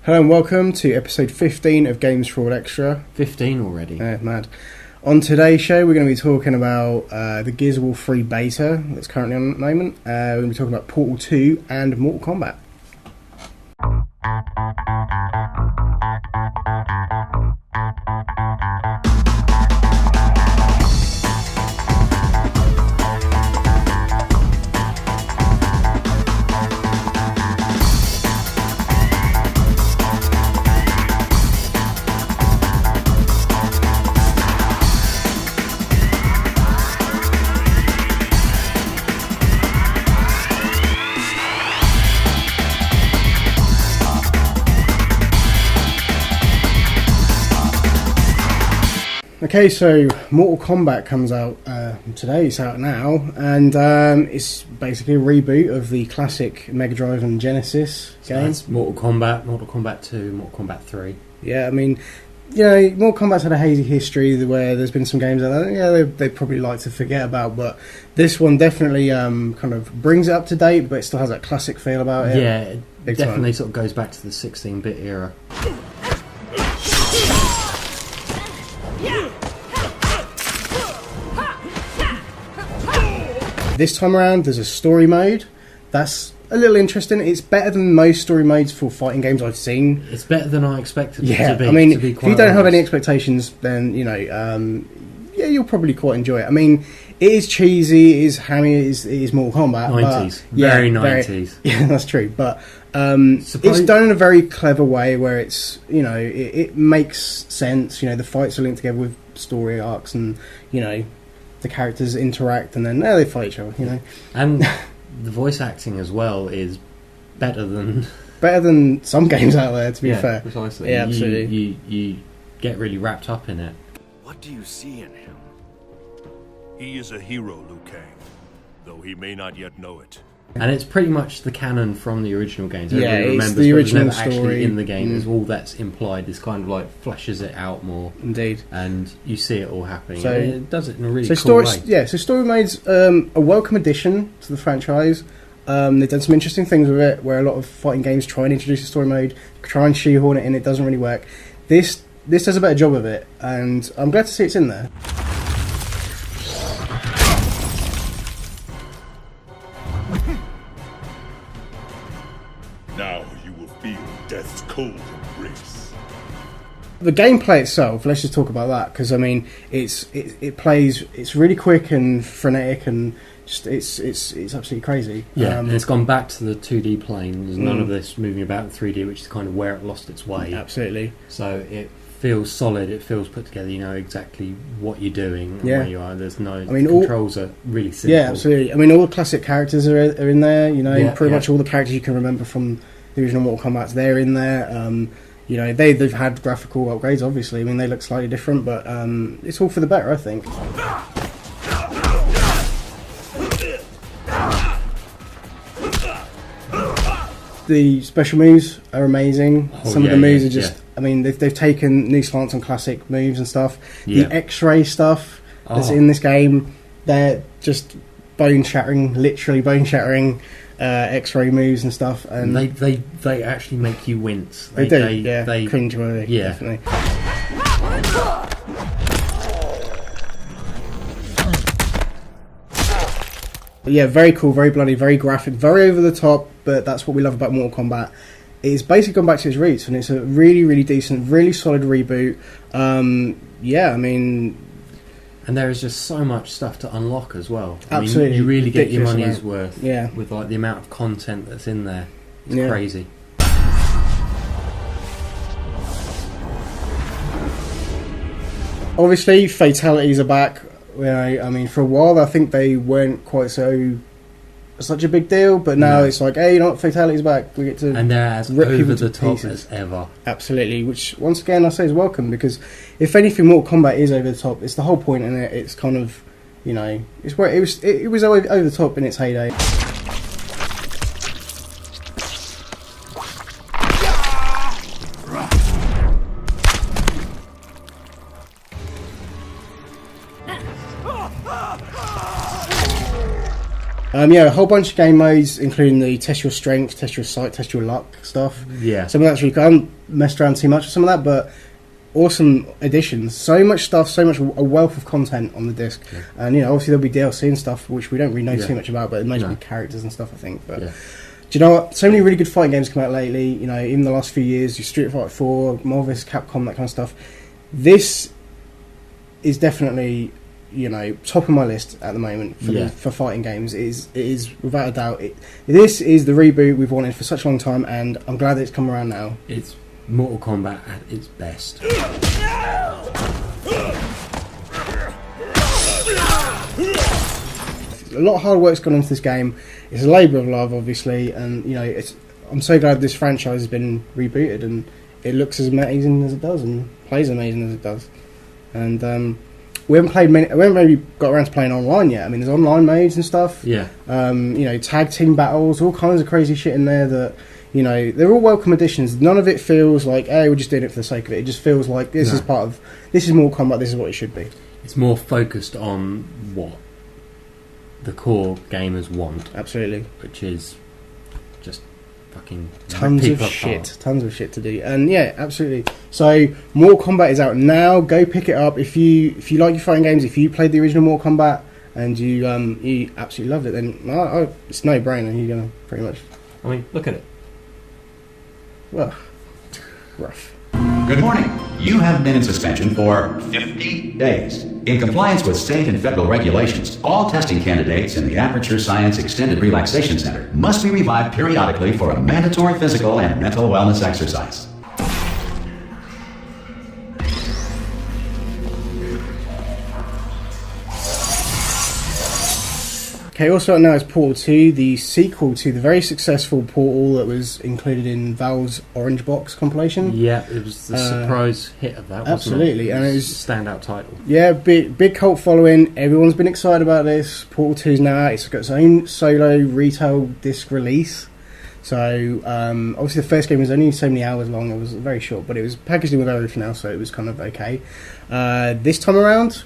Hello and welcome to episode 15 of Games4all Extra. 15 already? Mad. On today's show we're going to be talking about the Games4all free beta that's currently on at the moment. We're going to be talking about Portal 2 and Mortal Kombat. Okay, so Mortal Kombat comes out today, it's out now, and it's basically a reboot of the classic Mega Drive and Genesis game. That's Mortal Kombat, Mortal Kombat 2, Mortal Kombat 3. Yeah, I mean, you know, Mortal Kombat's had a hazy history where there's been some games that they probably like to forget about, but this one definitely kind of brings it up to date, but it still has that classic feel about it. Yeah, it definitely sort of goes back to the 16-bit era. This time around, there's a story mode. That's a little interesting. It's better than most story modes for fighting games I've seen. It's better than I expected it to be. I mean, if you don't have any expectations, then, you know, yeah, you'll probably quite enjoy it. I mean, it is cheesy, it is hammy, it is Mortal Kombat. 90s. But, yeah, very 90s. Yeah, that's true. But it's done in a very clever way where it's, you know, it makes sense. You know, the fights are linked together with story arcs and, you know, the characters interact and then they fight each other, you know. And the voice acting as well is better than some games out there, to be fair. Precisely. Yeah, absolutely. You get really wrapped up in it. What do you see in him? He is a hero, Liu Kang, though he may not yet know it. And it's pretty much the canon from the original games. Yeah, Everybody it's remembers, the but original never story. Actually in the game, is all that's implied. This kind of like fleshes it out more. Indeed. And you see it all happening. So and it does it in a really cool way. Yeah, so story mode's a welcome addition to the franchise. They've done some interesting things with it, where a lot of fighting games try and introduce a story mode, try and shoehorn it in, it doesn't really work. This does a better job of it, and I'm glad to see it's in there. Now you will feel death's cold embrace. The gameplay itself, let's just talk about that, because I mean, it's really quick and frenetic and just it's absolutely crazy. Yeah, and it's gone back to the 2D plane. There's none of this moving about in 3D, which is kind of where it lost its way. Absolutely. So it feels solid. It feels put together. You know exactly what you're doing and where you are. There's no. The controls are really simple. Yeah, absolutely. I mean, all the classic characters are in there. You know, pretty much all the characters you can remember from the original Mortal Kombat, they're in there. You know, they've had graphical upgrades, obviously. I mean, they look slightly different, but it's all for the better, I think. The special moves are amazing. Some of the moves are just... I mean, they've taken new slants on classic moves and stuff. The X-ray stuff that's in this game, they're just bone-shattering, literally bone-shattering X-ray moves and stuff. And they actually make you wince. They do, they cringe-worthy, definitely. But yeah, very cool, very bloody, very graphic, very over the top, but that's what we love about Mortal Kombat. It's basically gone back to its roots, and it's a really, really decent, really solid reboot. Yeah, I mean... And there is just so much stuff to unlock as well. Absolutely. I mean, you really get your money's worth with like the amount of content that's in there. It's crazy. Obviously, fatalities are back. You know, I mean, for a while, I think they weren't quite such a big deal, but now it's like, hey, you know what, fatalities back. We get to and they're as over the top as ever. Absolutely, which once again I say is welcome, because if anything, Mortal Kombat is over the top. It's the whole point in it. It's kind of, you know, it's where it was over the top in its heyday. A whole bunch of game modes, including the test your strength, test your sight, test your luck stuff. Yeah. Some of that's really cool. I haven't messed around too much with some of that, but awesome additions. So much stuff, a wealth of content on the disc. Yeah. And, obviously there'll be DLC and stuff, which we don't really know too much about, but mostly characters and stuff, I think. But do you know what? So many really good fighting games come out lately, in the last few years, Street Fighter 4, Marvel vs. Capcom, that kind of stuff. This is definitely... top of my list at the moment for fighting games. It is without a doubt. This is the reboot we've wanted for such a long time, and I'm glad that it's come around now. It's Mortal Kombat at its best. A lot of hard work's gone into this game. It's a labour of love, obviously, and I'm so glad this franchise has been rebooted, and it looks as amazing as it does, and plays amazing as it does, and. We haven't maybe got around to playing online yet. I mean, there's online modes and stuff. Yeah. Tag team battles, all kinds of crazy shit in there that, they're all welcome additions. None of it feels like, hey, we're just doing it for the sake of it. It just feels like this is Mortal Kombat, this is what it should be. It's more focused on what the core gamers want. Absolutely. Which is just fucking tons of shit to do, and absolutely. So Mortal Kombat is out now. Go pick it up if you like your fighting games. If you played the original Mortal Kombat and you absolutely loved it, then it's no brainer. You're gonna pretty much. I mean, look at it. Well, rough. Good morning. You have been in suspension for 50 days. In compliance with state and federal regulations, all testing candidates in the Aperture Science Extended Relaxation Center must be revived periodically for a mandatory physical and mental wellness exercise. Okay, also out now is Portal 2, the sequel to the very successful Portal that was included in Valve's Orange Box compilation. Yeah, it was the surprise hit of that, wasn't absolutely, it? And it was a standout title. Yeah, big cult following. Everyone's been excited about this. Portal 2 is now out. It's got its own solo retail disc release. So, obviously the first game was only so many hours long. It was very short, but it was packaged in with everything else, so it was kind of okay. This time around,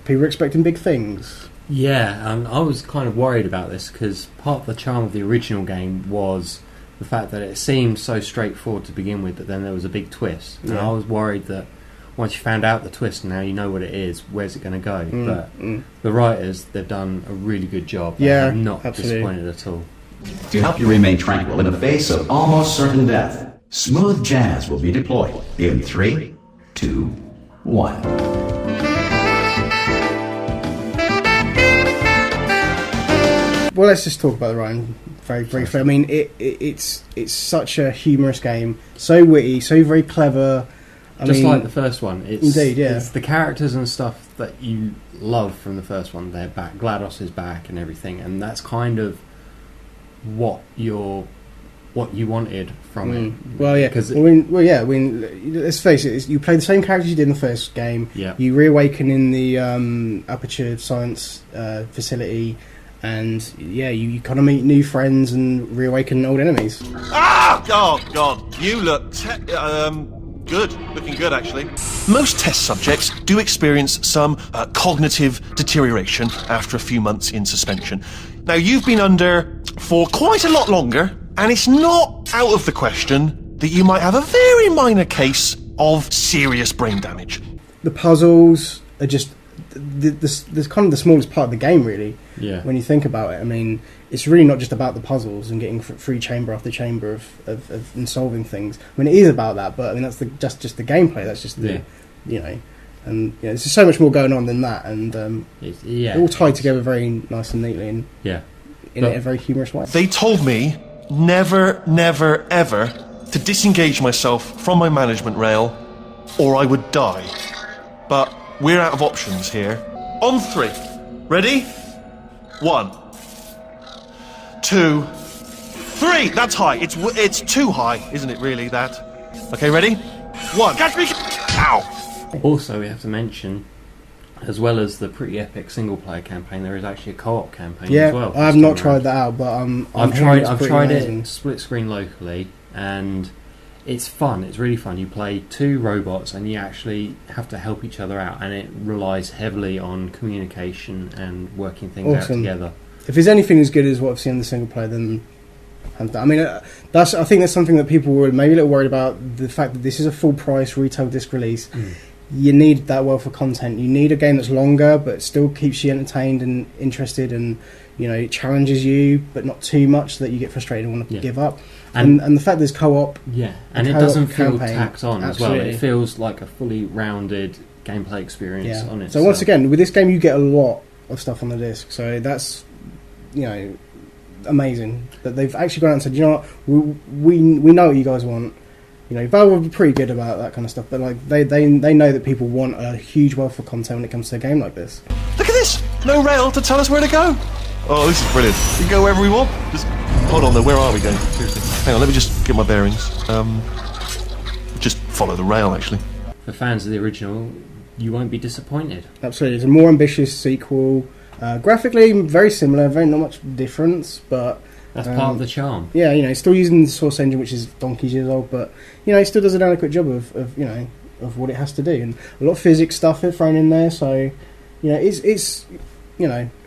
people were expecting big things. Yeah, I was kind of worried about this because part of the charm of the original game was the fact that it seemed so straightforward to begin with, but then there was a big twist. And I was worried that once you found out the twist and now you know what it is, where's it going to go? But the writers, they've done a really good job. Yeah, I'm not disappointed at all. To help you remain tranquil in the face of almost certain death, smooth jazz will be deployed in 3, 2, 1. Well, let's just talk about Ryan very briefly. I mean, it's such a humorous game, so witty, so very clever. I mean, like the first one. Indeed, yeah. It's the characters and stuff that you love from the first one. They're back. GLaDOS is back and everything, and that's kind of what you wanted from it. Well, yeah. Let's face it. You play the same characters you did in the first game. Yeah. You reawaken in the Aperture Science facility. And you kind of meet new friends and reawaken old enemies. Ah, God! You look good. Looking good, actually. Most test subjects do experience some cognitive deterioration after a few months in suspension. Now, you've been under for quite a lot longer, and it's not out of the question that you might have a very minor case of serious brain damage. The puzzles are just the kind of the smallest part of the game, really. Yeah. When you think about it, I mean, it's really not just about the puzzles and getting free chamber after chamber of and solving things. I mean, it is about that, but I mean that's just the gameplay. That's just the and there's just so much more going on than that, and they're all tied together very nice and neatly, and in a very humorous way. They told me never, ever to disengage myself from my management rail, or I would die. But we're out of options here. On 3. Ready? 1, 2, 3. That's high. It's too high, isn't it? Really, that? Okay, ready? 1. Catch me! Ow! Also, we have to mention, as well as the pretty epic single-player campaign, there is actually a co-op campaign as well. I have not tried that out, but I've tried it split screen locally, and it's fun. It's really fun. You play 2 robots, and you actually have to help each other out, and it relies heavily on communication and working things out together. if there's anything as good as what I've seen in the single player, then I mean, I think that's something that people were maybe a little worried about, the fact that this is a full price retail disc release. You need that wealth of content. You need a game that's longer but still keeps you entertained and interested, and it challenges you but not too much so that you get frustrated and want to give up. And the fact there's co-op, and it doesn't feel tacked on absolutely. as well. It feels like a fully rounded gameplay experience on it. So once again, with this game, you get a lot of stuff on the disc. So that's amazing that they've actually gone out and said, we know what you guys want. Valve will be pretty good about that kind of stuff, but like they know that people want a huge wealth of content when it comes to a game like this. Look at this! No rail to tell us where to go. Oh, this is brilliant. We can go wherever we want. Just hold on though. Where are we going? Seriously. Hang on. Let me just get my bearings. Just follow the rail, actually. For fans of the original, you won't be disappointed. Absolutely. It's a more ambitious sequel. Graphically, very similar. Not much difference, but that's part of the charm. Yeah, it's still using the Source engine, which is donkey's years old, but it still does an adequate job of what it has to do, and a lot of physics stuff thrown in there. So, it's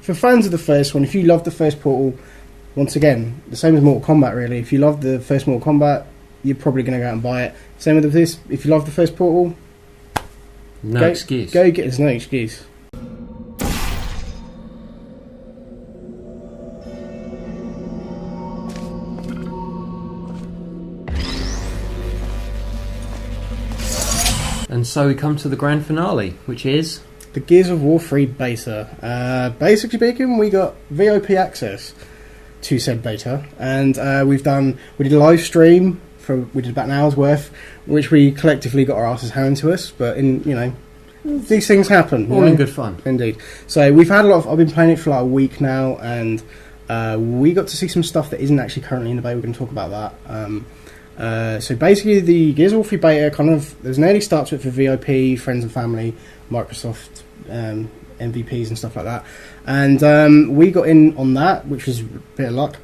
for fans of the first one, if you love the first Portal, once again, the same as Mortal Kombat. Really, if you love the first Mortal Kombat, you're probably going to go out and buy it. Same with this. If you love the first Portal, no excuse. Go get. There's no excuse. And so we come to the grand finale, which is the Gears of War 3 beta. Basically speaking, we got VIP access to said beta, and we did a live stream we did about an hour's worth, which we collectively got our asses handed to us. But these things happen. All in good fun, indeed. So we've had I've been playing it for like a week now, and we got to see some stuff that isn't actually currently in the beta. We're going to talk about that. So basically, the Gears of War 3 beta there's an early start to it for VIP, friends and family, Microsoft MVPs and stuff like that, and we got in on that, which was a bit of luck.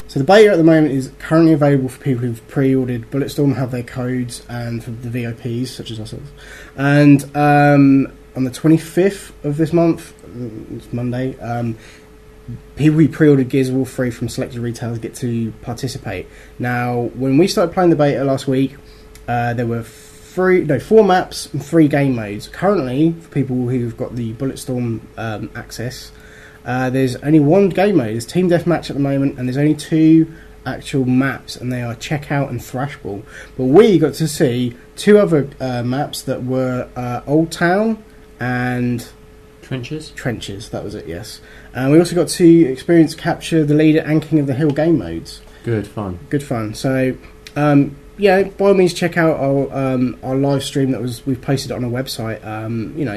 So the beta at the moment is currently available for people who've pre-ordered Bulletstorm, have their codes, and for the VIPs such as ourselves. And on the 25th of this month, it's Monday, people who pre-ordered Gears of War 3 from selected retailers get to participate. Now, when we started playing the beta last week, there were 4 maps and 3 game modes. Currently, for people who've got the Bulletstorm access, there's only 1 game mode. There's Team Deathmatch at the moment, and there's only 2 actual maps, and they are Checkout and Thrashball. But we got to see 2 other maps that were Old Town and Trenches, that was it, yes. And we also got to experience Capture the Leader and King of the Hill game modes. Good fun. So, by all means, check out our live stream we've posted on our website.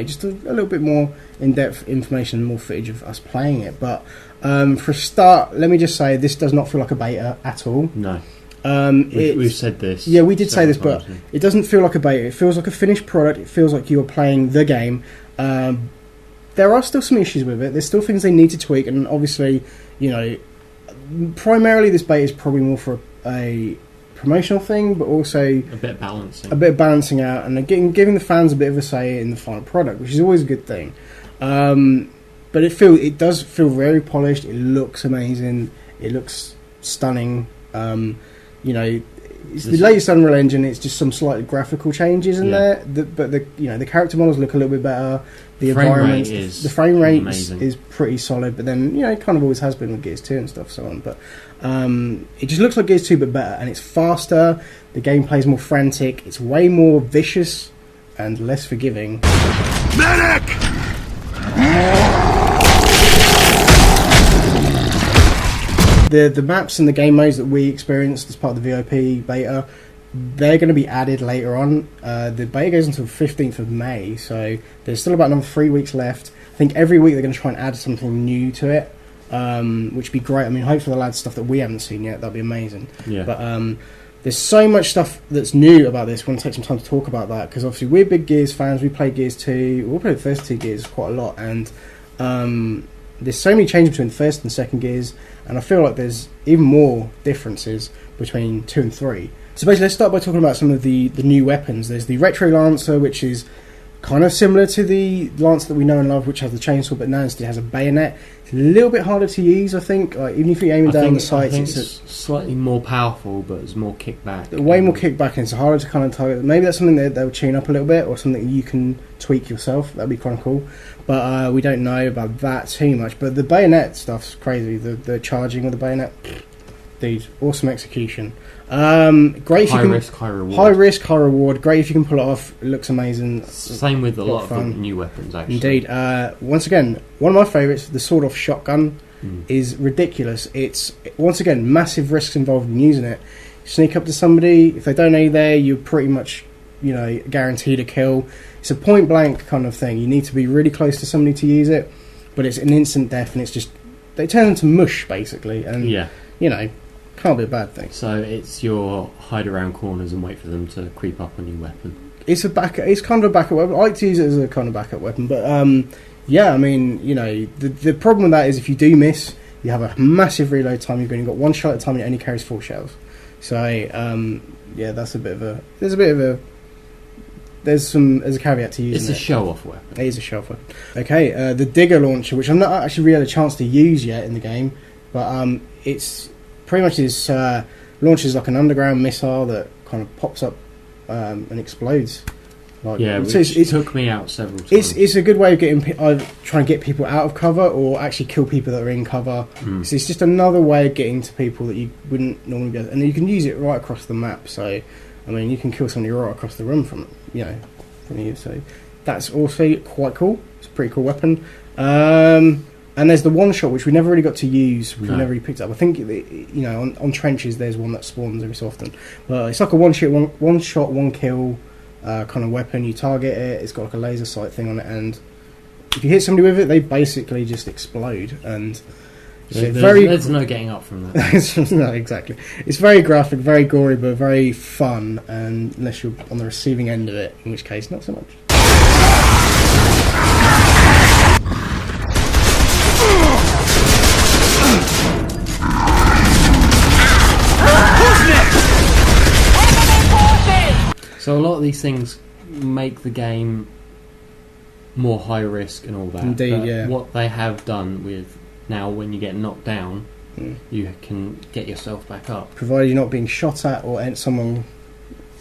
Just a little bit more in-depth information, more footage of us playing it. But for a start, let me just say this does not feel like a beta at all. No. We've said this. Yeah, we did say this, but it doesn't feel like a beta. It feels like a finished product. It feels like you're playing the game. There are still some issues with it. There's still things they need to tweak, and obviously, primarily this beta is probably more for a promotional thing, but also a bit of balancing out, and giving the fans a bit of a say in the final product, which is always a good thing. But it does feel very polished. It looks amazing. It looks stunning. It's the latest Unreal Engine. It's just some slight graphical changes in there, but the character models look a little bit better. The environment, the frame rate is pretty solid. But then it kind of always has been with Gears 2 and stuff, so on. But it just looks like Gears 2 but better, and it's faster. The gameplay is more frantic. It's way more vicious and less forgiving. Medic! The maps and the game modes that we experienced as part of the VIP beta, they're going to be added later on. The beta goes until the 15th of May, so there's still about another 3 weeks left. I think every week they're going to try and add something new to it, which would be great. I mean, hopefully they'll add stuff that we haven't seen yet. That'd be amazing. Yeah. But there's so much stuff that's new about this. We're going to take some time to talk about that, because obviously we're big Gears fans. We played Gears 2. We played the first 2 Gears quite a lot, and there's so many changes between the first and second Gears, and I feel like there's even more differences between 2 and 3. So basically, let's start by talking about some of the new weapons. There's the Retro Lancer, which is kind of similar to the Lancer that we know and love, which has the chainsaw, but now instead has a bayonet. It's a little bit harder to use, I think. Like, even if you're aiming down the sights, it's slightly more powerful, but it's more kickback. Way more kickback, and it's harder to kind of target. Maybe that's something that they'll tune up a little bit, or something you can tweak yourself. That'd be kind of cool. But we don't know about that too much. But the bayonet stuff's crazy. The charging with the bayonet, dude, awesome execution. Great. High risk, high reward. High risk, high reward. Great if you can pull it off. It looks amazing. Same with a lot of the new weapons, actually. Indeed. Once again, one of my favourites, the sawed-off shotgun, is ridiculous. It's, once again, massive risks involved in using it. You sneak up to somebody. If they don't know you're there, you're pretty much, guaranteed a kill. It's a point-blank kind of thing. You need to be really close to somebody to use it, but it's an instant death, and it's just... They turn into mush, basically, and, can't be a bad thing. So it's your hide around corners and wait for them to creep up on your weapon. It's kind of a backup weapon. I like to use it as a kind of backup weapon, but the problem with that is if you do miss, you have a massive reload time. You've only got one shot at a time, and it only carries 4 shells. So that's a bit of a. There's a caveat to using it. It's a show-off weapon. It is a show-off weapon. Okay, the Digger launcher, which I've not actually really had a chance to use yet in the game, but it's pretty much launches like an underground missile that kind of pops up and explodes. It took me out several times. It's a good way of trying to get people out of cover or actually kill people that are in cover. So it's just another way of getting to people that you wouldn't normally be able to, and you can use it right across the map. So, I mean, you can kill somebody right across the room from you. So that's also quite cool. It's a pretty cool weapon. And there's the one shot, which we never really got to use. We never really picked up. I think on trenches there's one that spawns every so often. But it's like a one shot, one kill kind of weapon. You target it. It's got like a laser sight thing on it, and if you hit somebody with it, they basically just explode. And there's no getting up from that. No, exactly. It's very graphic, very gory, but very fun. And unless you're on the receiving end of it, in which case not so much. So a lot of these things make the game more high risk and all that. Indeed, yeah. What they have done with now, when you get knocked down, you can get yourself back up. Provided you're not being shot at or someone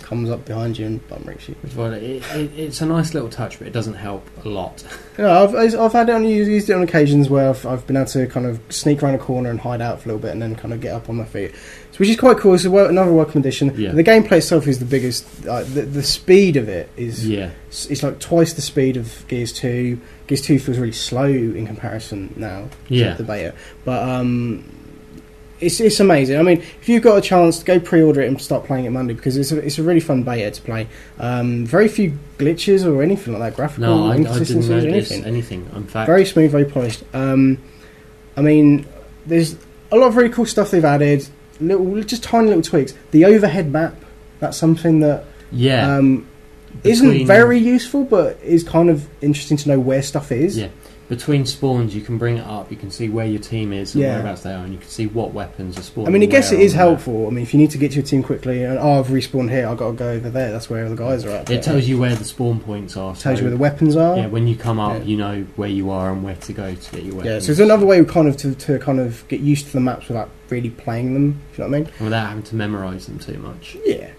comes up behind you and bum rakes you. It's a nice little touch, but it doesn't help a lot. I've had it used it on occasions where I've been able to kind of sneak around a corner and hide out for a little bit and then kind of get up on my feet, which is quite cool. It's another welcome addition. Yeah. The gameplay itself is the biggest. The speed of it is it's like twice the speed of Gears 2. Gears 2 feels really slow in comparison now to the beta, but it's amazing. I mean, if you've got a chance, go pre-order it and start playing it Monday, because it's a really fun beta to play. Very few glitches or anything like that, graphical inconsistencies or anything. In fact, very smooth, very polished. I mean, there's a lot of really cool stuff they've added. Just tiny little tweaks. The overhead map, that's something that isn't very useful, but is kind of interesting to know where stuff is. Yeah. Between spawns, you can bring it up. You can see where your team is and whereabouts they are, and you can see what weapons are spawning. I mean, I guess it is helpful. I mean, if you need to get to your team quickly, and I've respawned here, I've got to go over there. That's where the guys are at. It tells you where the spawn points are. Tells you where the weapons are. Yeah, when you come up, you know where you are and where to go to get your weapons. Yeah, so there's another way kind of to kind of get used to the maps without really playing them. If you know what I mean? Without having to memorise them too much. Yeah,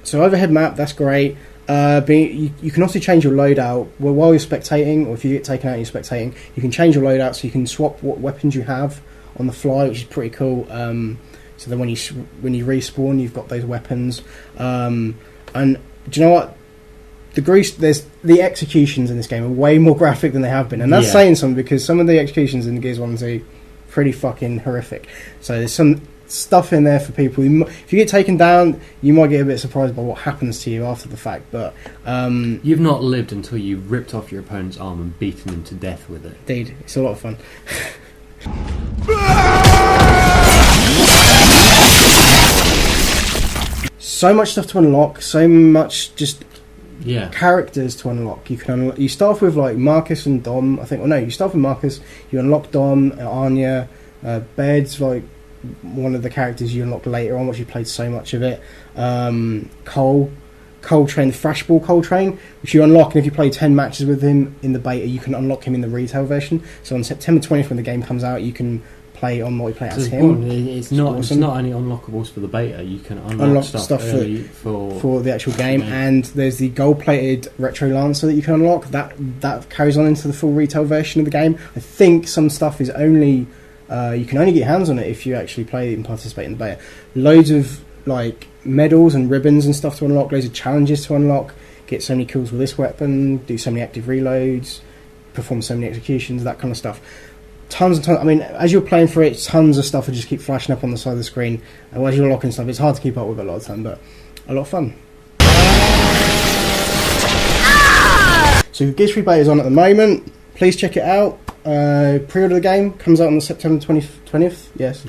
so overhead map, that's great. You can also change your loadout while you're spectating, or if you get taken out and you're spectating, you can change your loadout so you can swap what weapons you have on the fly, which is pretty cool. So then when you respawn, you've got those weapons. And do you know what? The executions in this game are way more graphic than they have been, and that's saying something, because some of the executions in Gears 1 and 2 are pretty fucking horrific. So there's some stuff in there for people. If you get taken down, you might get a bit surprised by what happens to you after the fact, but you've not lived until you've ripped off your opponent's arm and beaten them to death with it. Indeed, it's a lot of fun. So much stuff to unlock, so much just characters to unlock. You start off with like Marcus and Dom, I think. You start off with Marcus, you unlock Dom, Anya, Beds, like one of the characters you unlock later on once you played so much of it. Coltrane, the Thrashball Coltrane, which you unlock, and if you play 10 matches with him in the beta, you can unlock him in the retail version. So on September 20th, when the game comes out, you can play on multiplayer as him. It's not only unlockables for the beta, you can unlock stuff early for the actual game. And there's the gold-plated Retro Lancer that you can unlock. That carries on into the full retail version of the game. I think some stuff is only you can only get your hands on it if you actually play and participate in the beta. Loads of like medals and ribbons and stuff to unlock, loads of challenges to unlock, get so many kills with this weapon, do so many active reloads, perform so many executions, that kind of stuff. Tons and tons. I mean, as you're playing for it, tons of stuff will just keep flashing up on the side of the screen, and as you're unlocking stuff, it's hard to keep up with a lot of time, but a lot of fun. So Gears 3 beta is on at the moment. Please check it out. Pre-order the game, comes out on the September 20th. Yes.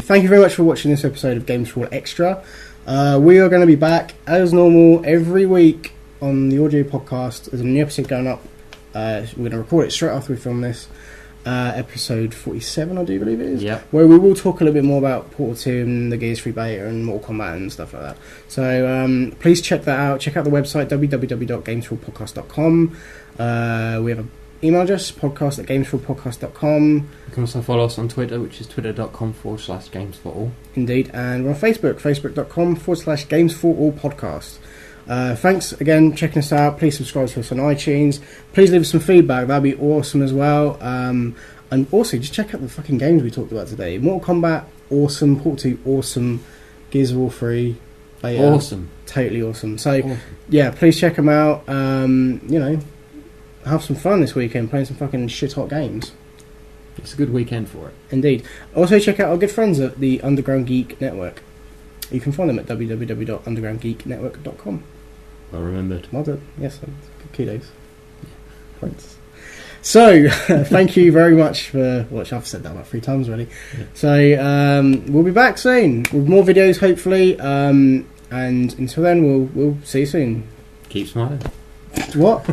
Thank you very much for watching this episode of Games4all Extra. We are going to be back as normal every week on the audio podcast. There's a new episode going up. We're going to record it straight after we film this. Episode 47, I do believe it is. Yep. Where we will talk a little bit more about Portal 2 and the Gears 3 beta and Mortal Kombat and stuff like that. So please check that out. Check out the website, www.games4allpodcast.com. We have an email address, podcast@games4allpodcast.com. You can also follow us on Twitter, which is twitter.com/games4all. Indeed, and we're on Facebook, facebook.com/games4allpodcast. Thanks again for checking us out. Please subscribe to us on iTunes. Please leave us some feedback, that'd be awesome as well. And also, just check out the fucking games we talked about today. Mortal Kombat, awesome. Portal 2, awesome. Gears of War 3, awesome. Totally awesome. So, yeah, please check them out. Have some fun this weekend playing some fucking shit hot games. It's a good weekend for it. Indeed. Also check out our good friends at the Underground Geek Network. You can find them at www.undergroundgeeknetwork.com. Well remembered. Well done. Yes, kudos. Points. So, thank you very much for watching. I've said that about 3 times already. Yeah. So, we'll be back soon with more videos, hopefully. And until then, we'll see you soon. Keep smiling. What?